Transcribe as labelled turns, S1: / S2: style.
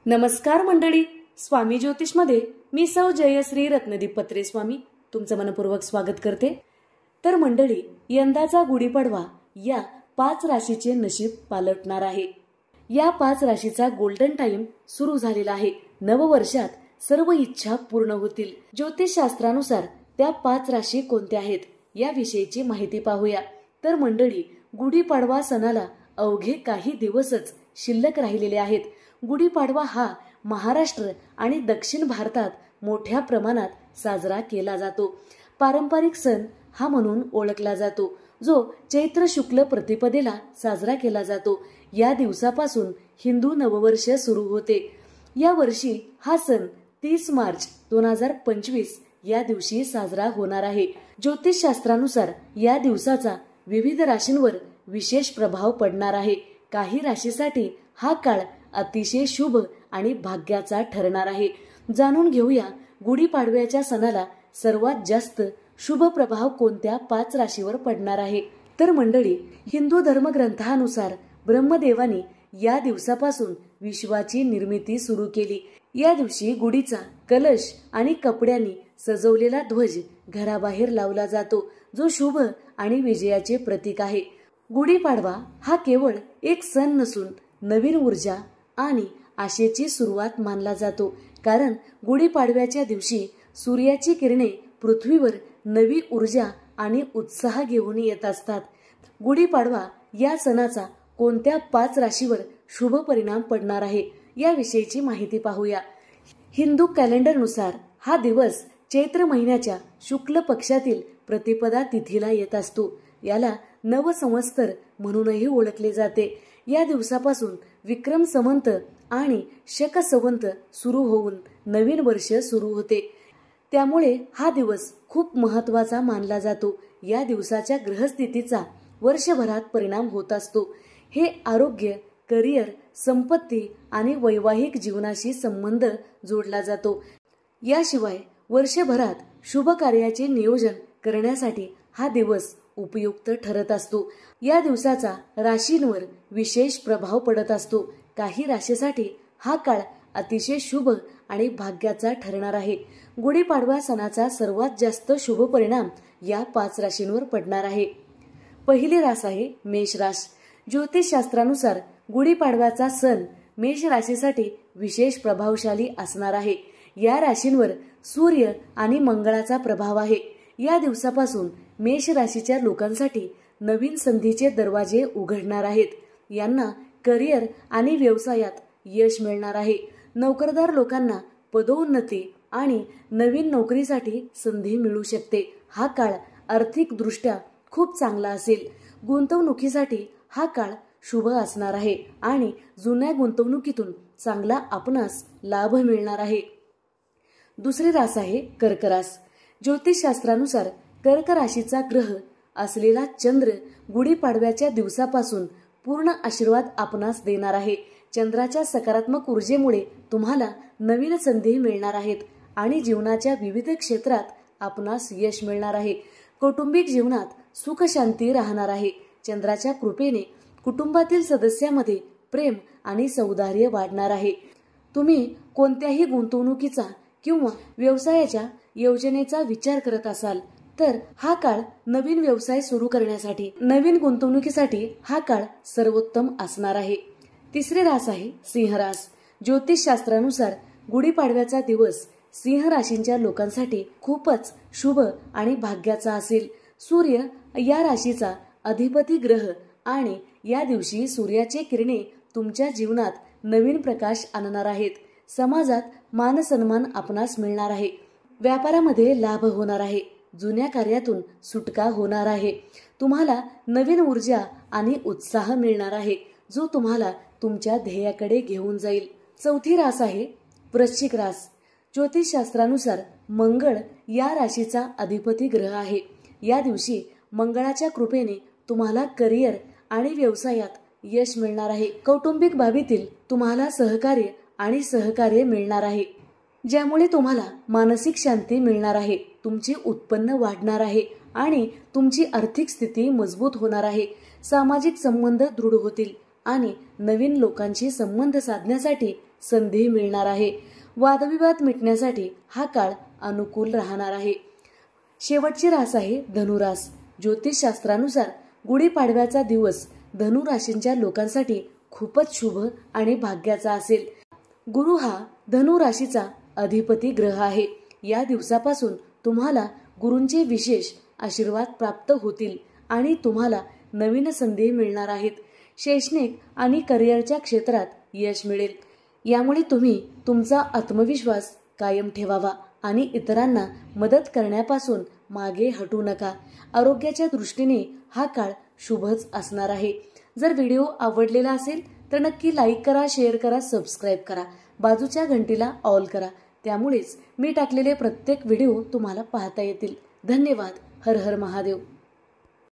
S1: नमस्कार मंडळी, स्वामी ज्योतिषमध्ये मी सौ जयश्री रत्नदीप पत्रे स्वामी तुमचं मनपूर्वक स्वागत करते। तर मंडळी, यंदाचा गुढीपाडवा या 5 राशीचे नशीब पालटणार आहे। या 5 राशीचा गोल्डन टाइम सुरू झालेला आहे। नववर्षात सर्व इच्छा पूर्ण होतील। ज्योतिषशास्त्रानुसार त्या 5 राशी कोणत्या आहेत याविषयीची माहिती पाहूया। तर मंडळी, गुढीपाडवा सणाला अवघे काही दिवसच शिल्लक राहिलेले आहेत। गुढीपाडवा हा महाराष्ट्र आणि दक्षिण भारतात मोठ्या प्रमाणात साजरा केला जातो। पारंपरिक सण हा म्हणून ओळखला जातो, जो चैत्र शुक्ल प्रतिपदेला साजरा केला जातो। या दिवसापासून हिंदू नववर्ष सुरू होते। या वर्षी हा सण 30 मार्च 2025 या दिवशी साजरा होणार आहे। ज्योतिषशास्त्रानुसार या दिवसाचा विविध राशींवर विशेष प्रभाव पडणार आहे। काही राशीसाठी हा काळ अतिशय शुभ आणि भाग्याचा ठरणार आहे। जाणून घेऊया गुढीपाडव्याच्या सणाला सर्वात जास्त शुभ प्रभाव कोणत्या 5 राशीवर पडणार आहे। तर मंडळी, हिंदू धर्मग्रंथानुसार ब्रह्मदेवाने या दिवसापासून विश्वाची निर्मिती सुरू केली। या दिवशी गुढीचा कलश आणि कपड्यांनी सजवलेला ध्वज घराबाहेर लावला जातो, जो शुभ आणि विजयाचे प्रतीक आहे। गुढीपाडवा हा केवळ एक सण नसून नवीन ऊर्जा आणि आशेची सुरुवात मानला जातो, कारण गुढीपाडव्याच्या दिवशी सूर्याची किरणे पृथ्वीवर नवी ऊर्जा आणि उत्साह घेऊन येत असतात। गुढीपाडवा या सणाचा कोणत्या 5 राशीवर शुभ परिणाम पडणार आहे याविषयीची माहिती पाहूया। हिंदू कॅलेंडरनुसार हा दिवस चैत्र महिन्याच्या शुक्ल पक्षातील प्रतिपदा तिथीला येत असतो। याला नवसंवत्सर म्हणूनही ओळखले जाते। या दिवसापासून विक्रम संवत आणि शक संवत सुरू होऊन नवीन वर्ष सुरू होते। त्यामुळे हा दिवस खूप महत्त्वाचा मानला जातो। या दिवसाच्या ग्रहस्थितीचा वर्षभरात परिणाम होत असतो। हे आरोग्य, करिअर, संपत्ती आणि वैवाहिक जीवनाशी संबंध जोडला जातो। याशिवाय वर्षभरात शुभ कार्याचे नियोजन करण्यासाठी हा दिवस उपयुक्त ठरत असतो। या दिवसाचा राशींवर विशेष प्रभाव पडत असतो। काही राशीसाठी हा काळ अतिशय शुभ आणि भाग्याचा ठरणार आहे। गुढीपाडवा सणाचा सर्वात जास्त शुभ परिणाम या 5 राशींवर पडणार आहे। पहिली रास आहे मेष रास। ज्योतिषशास्त्रानुसार गुढीपाडव्याचा सण मेष राशीसाठी विशेष प्रभावशाली असणार आहे। या राशींवर सूर्य आणि मंगळाचा प्रभाव आहे। या दिवसापासून मेष राशीच्या लोकांसाठी नवीन संधीचे दरवाजे उघडणार आहेत। यांना करिअर आणि व्यवसायात यश मिळणार आहे। नोकरदार लोकांना पदोन्नती आणि नवीन नोकरीसाठी संधी मिळू शकते। हा काळ आर्थिक दृष्ट्या खूप चांगला असेल। गुंतवणुकीसाठी हा काळ शुभ असणार आहे आणि जुन्या गुंतवणुकीतून चांगला आपणास लाभ मिळणार आहे। दुसरी रास आहे कर्क रास। ज्योतिषशास्त्रानुसार कर्क राशीचा ग्रह असलेला चंद्र गुढीपाडव्याच्या दिवसापासून पूर्ण आशीर्वाद आपणास देणार आहे। चंद्राच्या सकारात्मक ऊर्जेमुळे तुम्हाला नवीन संधी मिळणार आहेत आणि जीवनाच्या विविध क्षेत्रात आपणास यश मिळणार आहे। कौटुंबिक जीवनात सुख शांती राहणार आहे। चंद्राच्या कृपेने कुटुंबातील सदस्यामध्ये प्रेम आणि सौहार्द वाढणार आहे। तुम्ही कोणत्याही गुंतवणुकीचा किंवा व्यवसायाच्या योजनेचा विचार करत असाल तर हा काळ नवीन व्यवसाय सुरू करण्यासाठी, नवीन गुंतवणुकीसाठी हा काळ सर्वोत्तम असणार आहे। तिसरी रास आहे सिंह रास। ज्योतिषशास्त्रानुसार गुढीपाडव्याचा दिवस सिंह राशींच्या लोकांसाठी खूपच शुभ आणि भाग्याचा असेल। सूर्य या राशीचा अधिपती ग्रह आणि या दिवशी सूर्याचे किरणे तुमच्या जीवनात नवीन प्रकाश आणणार आहेत। समाजात मान सन्मान आपणास मिळणार आहे। व्यापारामध्ये लाभ होणार आहे। जुन्या कार्यातून सुटका होणार आहे। तुम्हाला नवीन ऊर्जा आणि उत्साह मिळणार आहे, जो तुम्हाला तुमच्या ध्येयाकडे घेऊन जाईल। चौथी रास आहे वृश्चिक रास। ज्योतिषशास्त्रानुसार मंगळ या राशीचा अधिपती ग्रह आहे। या दिवशी मंगळाच्या कृपेने तुम्हाला करिअर आणि व्यवसायात यश मिळणार आहे। कौटुंबिक बाबीतील तुम्हाला सहकार्य मिळणार आहे, ज्यामुळे तुम्हाला मानसिक शांती मिळणार आहे। तुमचे उत्पन्न वाढणार आहे आणि तुमची आर्थिक स्थिती मजबूत होणार आहे। सामाजिक संबंध दृढ होतील आणि नवीन लोकांशी संबंध साधण्यासाठी संधी मिळणार आहे. वादविवाद मिटण्यासाठी हा काळ अनुकूल राहणार आहे. शेवटची रास आहे धनुरास. ज्योतिषशास्त्रानुसार गुढीपाडव्याचा दिवस धनु राशींच्या लोकांसाठी खूपच शुभ आणि भाग्याचा असेल. गुरु हा धनु राशीचा अधिपती ग्रह आहे. या दिवसापासून तुम्हाला गुरूंचे विशेष आशीर्वाद प्राप्त होतील आणि तुम्हाला नवीन संधी मिळणार आहेत. शैक्षणिक आणि करिअरच्या क्षेत्रात यश मिळेल. यामुळे तुम्ही तुमचा आत्मविश्वास कायम ठेवावा आणि इतरांना मदत करण्यापासून मागे हटू नका. आरोग्याच्या दृष्टीने हा काळ शुभच असणार आहे. जर व्हिडिओ आवडलेला असेल तर नक्की लाईक करा, शेअर करा, सबस्क्राईब करा. बाजूच्या घंटीला ऑल करा. त्यामुळेच मी टाकलेले प्रत्येक व्हिडिओ तुम्हाला पाहता येतील. धन्यवाद. हर हर महादेव.